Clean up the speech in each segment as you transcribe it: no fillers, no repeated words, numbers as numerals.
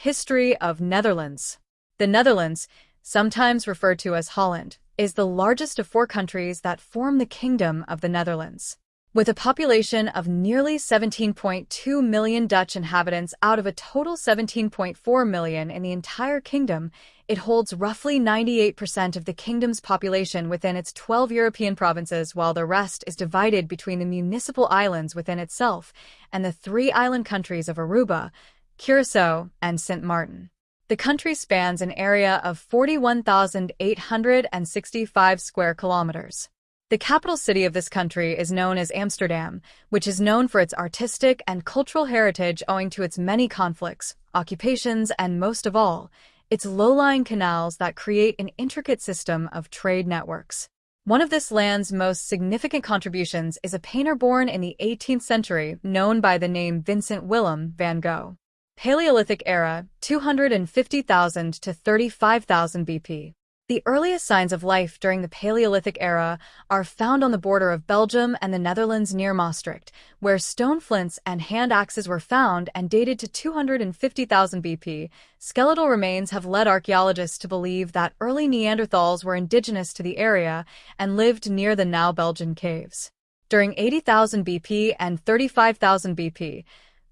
History of Netherlands. The Netherlands, sometimes referred to as Holland, is the largest of four countries that form the Kingdom of the Netherlands. With a population of nearly 17.2 million Dutch inhabitants out of a total 17.4 million in the entire kingdom, it holds roughly 98% of the kingdom's population within its 12 European provinces, while the rest is divided between the municipal islands within itself and the three island countries of Aruba, Curaçao, and Sint Maarten. The country spans an area of 41,865 square kilometers. The capital city of this country is known as Amsterdam, which is known for its artistic and cultural heritage owing to its many conflicts, occupations, and most of all, its low-lying canals that create an intricate system of trade networks. One of this land's most significant contributions is a painter born in the 18th century known by the name Vincent Willem van Gogh. Paleolithic era, 250,000 to 35,000 BP. The earliest signs of life during the Paleolithic era are found on the border of Belgium and the Netherlands near Maastricht, where stone flints and hand axes were found and dated to 250,000 BP. Skeletal remains have led archaeologists to believe that early Neanderthals were indigenous to the area and lived near the now Belgian caves. During 80,000 BP and 35,000 BP,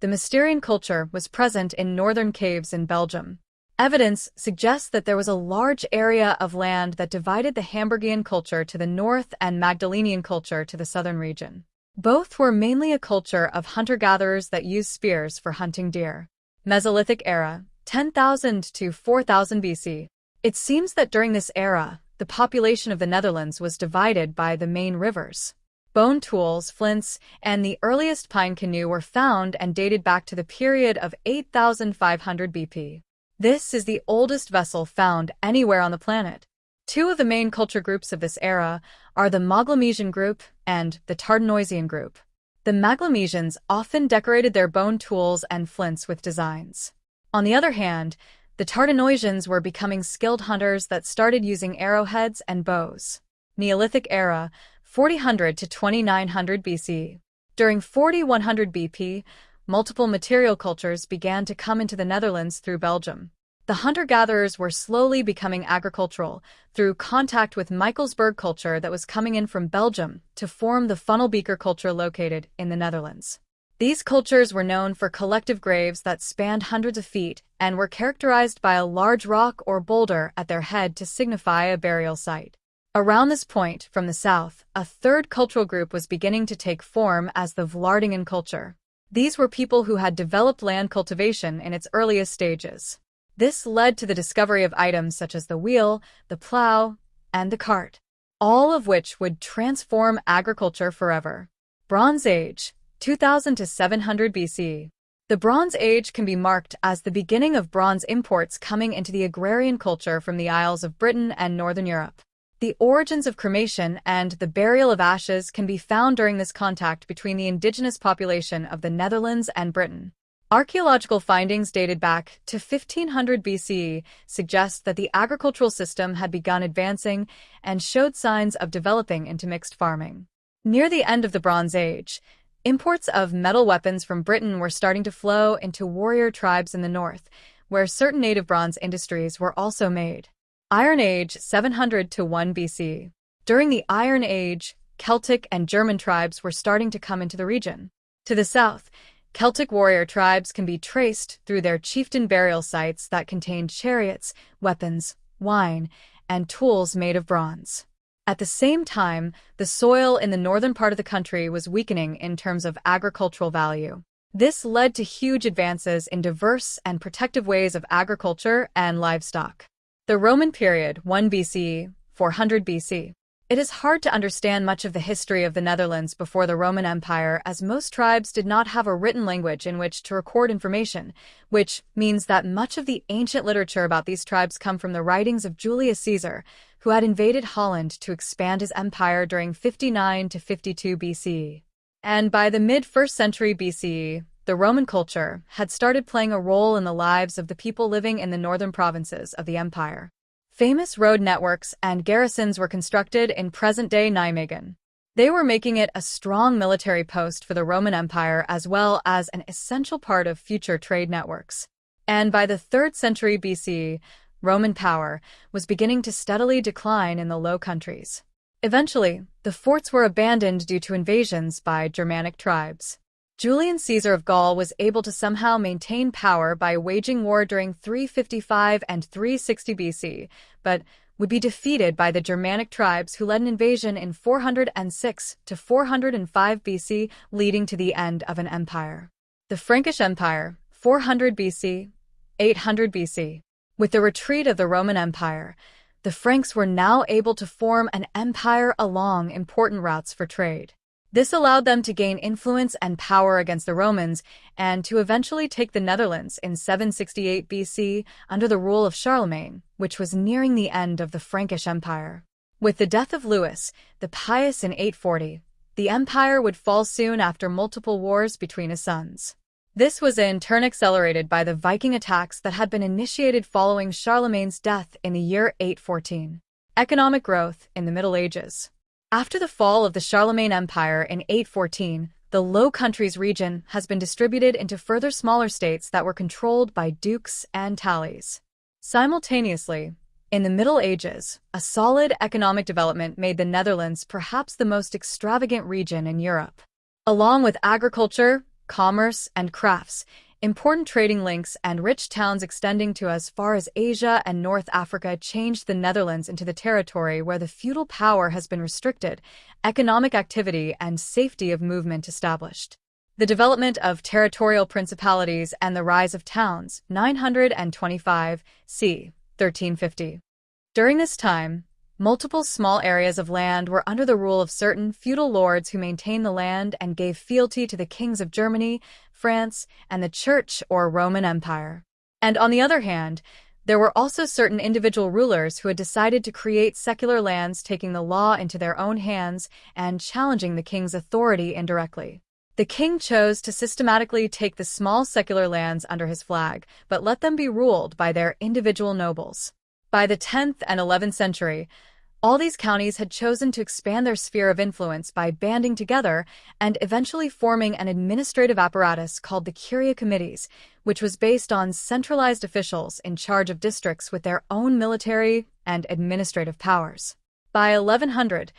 the Mysterian culture was present in northern caves in Belgium. Evidence suggests that there was a large area of land that divided the Hamburgian culture to the north and Magdalenian culture to the southern region. Both were mainly a culture of hunter-gatherers that used spears for hunting deer. Mesolithic era, 10,000 to 4,000 BC. It seems that during this era, the population of the Netherlands was divided by the main rivers. Bone tools, flints, and the earliest pine canoe were found and dated back to the period of 8,500 BP. This is the oldest vessel found anywhere on the planet. Two of the main culture groups of this era are the Maglemesian group and the Tardenoisian group. The Maglemesians often decorated their bone tools and flints with designs. On the other hand, the Tardenoisians were becoming skilled hunters that started using arrowheads and bows. Neolithic era, 4000 to 2900 BC. During 4100 BP, multiple material cultures began to come into the Netherlands through Belgium. The hunter-gatherers were slowly becoming agricultural through contact with Michelsburg culture that was coming in from Belgium to form the Funnelbeker culture located in the Netherlands. These cultures were known for collective graves that spanned hundreds of feet and were characterized by a large rock or boulder at their head to signify a burial site. Around this point, from the south, a third cultural group was beginning to take form as the Vlardingen culture. These were people who had developed land cultivation in its earliest stages. This led to the discovery of items such as the wheel, the plow, and the cart, all of which would transform agriculture forever. Bronze Age, 2000 to 700 BC. The Bronze Age can be marked as the beginning of bronze imports coming into the agrarian culture from the Isles of Britain and Northern Europe. The origins of cremation and the burial of ashes can be found during this contact between the indigenous population of the Netherlands and Britain. Archaeological findings dated back to 1500 BC suggest that the agricultural system had begun advancing and showed signs of developing into mixed farming. Near the end of the Bronze Age, imports of metal weapons from Britain were starting to flow into warrior tribes in the north, where certain native bronze industries were also made. Iron Age, 700 to 1 BC. During the Iron Age, Celtic and German tribes were starting to come into the region. To the south, Celtic warrior tribes can be traced through their chieftain burial sites that contained chariots, weapons, wine, and tools made of bronze. At the same time, the soil in the northern part of the country was weakening in terms of agricultural value. This led to huge advances in diverse and protective ways of agriculture and livestock. The Roman period, 1 BC, 400 BC. It is hard to understand much of the history of the Netherlands before the Roman Empire, as most tribes did not have a written language in which to record information, which means that much of the ancient literature about these tribes come from the writings of Julius Caesar, who had invaded Holland to expand his empire during 59 to 52 BC. And by the mid-1st century BC, the Roman culture had started playing a role in the lives of the people living in the northern provinces of the empire. Famous road networks and garrisons were constructed in present-day Nijmegen. They were making it a strong military post for the Roman Empire as well as an essential part of future trade networks. And by the 3rd century BC, Roman power was beginning to steadily decline in the Low Countries. Eventually, the forts were abandoned due to invasions by Germanic tribes. Julian Caesar of Gaul was able to somehow maintain power by waging war during 355 and 360 BC, but would be defeated by the Germanic tribes who led an invasion in 406 to 405 BC, leading to the end of an empire. The Frankish Empire, 400 BC, 800 BC. With the retreat of the Roman Empire, the Franks were now able to form an empire along important routes for trade. This allowed them to gain influence and power against the Romans and to eventually take the Netherlands in 768 BC under the rule of Charlemagne, which was nearing the end of the Frankish Empire. With the death of Louis the Pious in 840, the empire would fall soon after multiple wars between his sons. This was in turn accelerated by the Viking attacks that had been initiated following Charlemagne's death in the year 814. Economic growth in the Middle Ages. After the fall of the Charlemagne Empire in 814, the Low Countries region has been distributed into further smaller states that were controlled by dukes and tallies. Simultaneously, in the Middle Ages, a solid economic development made the Netherlands perhaps the most extravagant region in Europe. Along with agriculture, commerce, and crafts, important trading links and rich towns extending to as far as Asia and North Africa changed the Netherlands into the territory where the feudal power has been restricted, economic activity and safety of movement established. The development of territorial principalities and the rise of towns, 925 c. 1350. During this time, multiple small areas of land were under the rule of certain feudal lords who maintained the land and gave fealty to the kings of Germany, France, and the Church or Roman Empire. And on the other hand, there were also certain individual rulers who had decided to create secular lands, taking the law into their own hands and challenging the king's authority indirectly. The king chose to systematically take the small secular lands under his flag, but let them be ruled by their individual nobles. By the 10th and 11th century, all these counties had chosen to expand their sphere of influence by banding together and eventually forming an administrative apparatus called the Curia Committees, which was based on centralized officials in charge of districts with their own military and administrative powers. By 1100,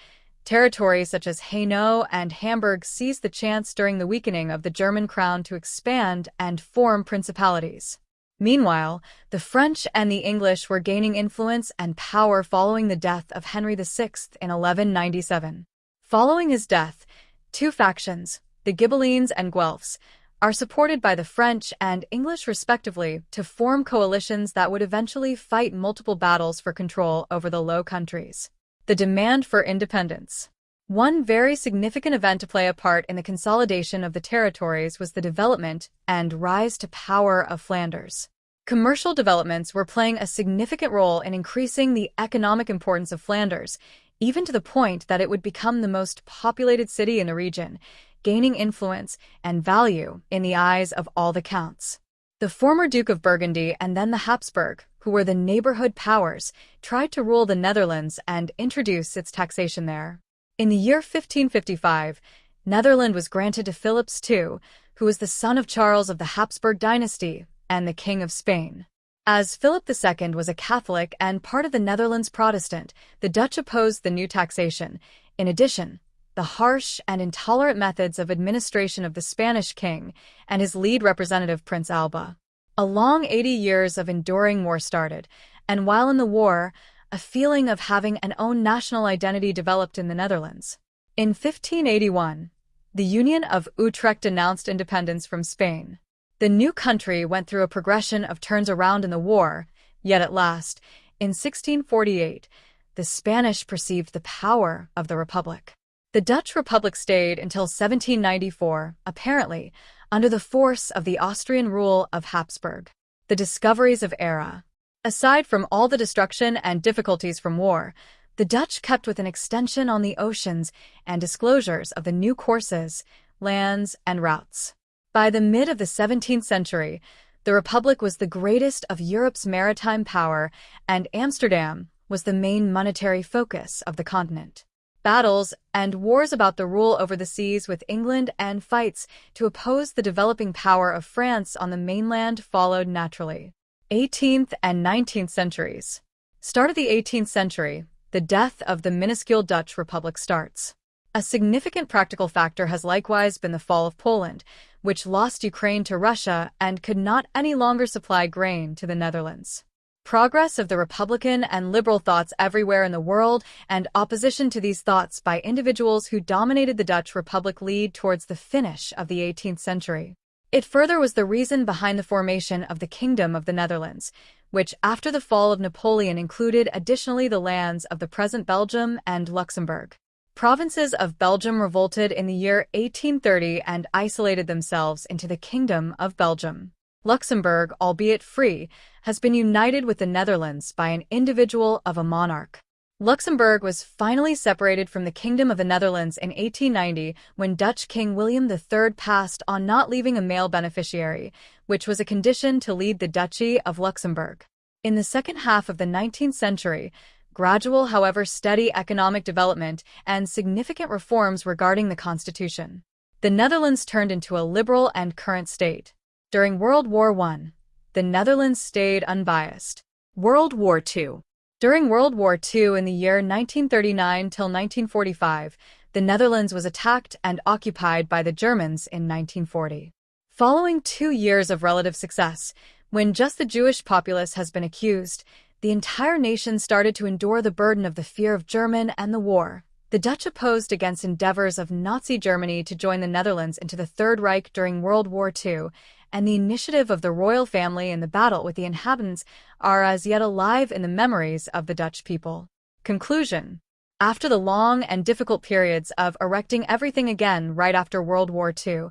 territories such as Hainaut and Hamburg seized the chance during the weakening of the German crown to expand and form principalities. Meanwhile, the French and the English were gaining influence and power following the death of Henry VI in 1197. Following his death, two factions, the Ghibellines and Guelphs, are supported by the French and English respectively to form coalitions that would eventually fight multiple battles for control over the Low Countries. The demand for independence. One very significant event to play a part in the consolidation of the territories was the development and rise to power of Flanders. Commercial developments were playing a significant role in increasing the economic importance of Flanders, even to the point that it would become the most populated city in the region, gaining influence and value in the eyes of all the counts. The former Duke of Burgundy and then the Habsburg, who were the neighborhood powers, tried to rule the Netherlands and introduce its taxation there. In the year 1555, Netherland was granted to Philip II, who was the son of Charles of the Habsburg dynasty and the King of Spain. As Philip II was a Catholic and part of the Netherlands Protestant, the Dutch opposed the new taxation. In addition, the harsh and intolerant methods of administration of the Spanish king and his lead representative Prince Alba. A long 80 years of enduring war started, and while in the war, a feeling of having an own national identity developed in the Netherlands. In 1581, the Union of Utrecht announced independence from Spain. The new country went through a progression of turns around in the war, yet at last, in 1648, the Spanish perceived the power of the Republic. The Dutch Republic stayed until 1794, apparently, under the force of the Austrian rule of Habsburg. The discoveries of Era. Aside from all the destruction and difficulties from war, the Dutch kept with an extension on the oceans and disclosures of the new courses, lands, and routes. By the mid of the 17th century, the Republic was the greatest of Europe's maritime power, and Amsterdam was the main monetary focus of the continent. battles, and wars about the rule over the seas with England and fights to oppose the developing power of France on the mainland followed naturally. 18th and 19th centuries. Start of the 18th century, the death of the minuscule Dutch Republic starts. A significant practical factor has likewise been the fall of Poland, which lost Ukraine to Russia and could not any longer supply grain to the Netherlands. Progress of the Republican and liberal thoughts everywhere in the world and opposition to these thoughts by individuals who dominated the Dutch Republic lead towards the finish of the 18th century. It further was the reason behind the formation of the Kingdom of the Netherlands, which after the fall of Napoleon included additionally the lands of the present Belgium and Luxembourg. Provinces of Belgium revolted in the year 1830 and isolated themselves into the Kingdom of Belgium. Luxembourg, albeit free, has been united with the Netherlands by an individual of a monarch. Luxembourg was finally separated from the Kingdom of the Netherlands in 1890 when Dutch King William III passed on not leaving a male beneficiary, which was a condition to lead the Duchy of Luxembourg. In the second half of the 19th century, gradual, however steady economic development and significant reforms regarding the constitution. The Netherlands turned into a liberal and current state. During World War I, the Netherlands stayed unbiased. World War II. During World War II in the year 1939 till 1945, the Netherlands was attacked and occupied by the Germans in 1940. Following 2 years of relative success, when just the Jewish populace has been accused, the entire nation started to endure the burden of the fear of German and the war. The Dutch opposed against endeavors of Nazi Germany to join the Netherlands into the Third Reich during World War II, and the initiative of the royal family in the battle with the inhabitants are as yet alive in the memories of the Dutch people. Conclusion. After the long and difficult periods of erecting everything again right after World War II,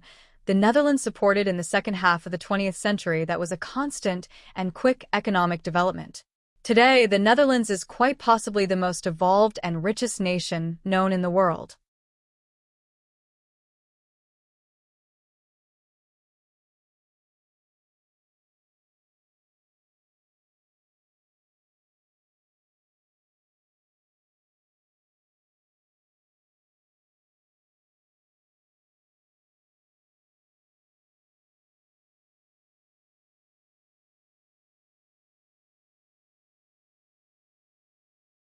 the Netherlands supported in the second half of the 20th century that was a constant and quick economic development. Today, the Netherlands is quite possibly the most evolved and richest nation known in the world.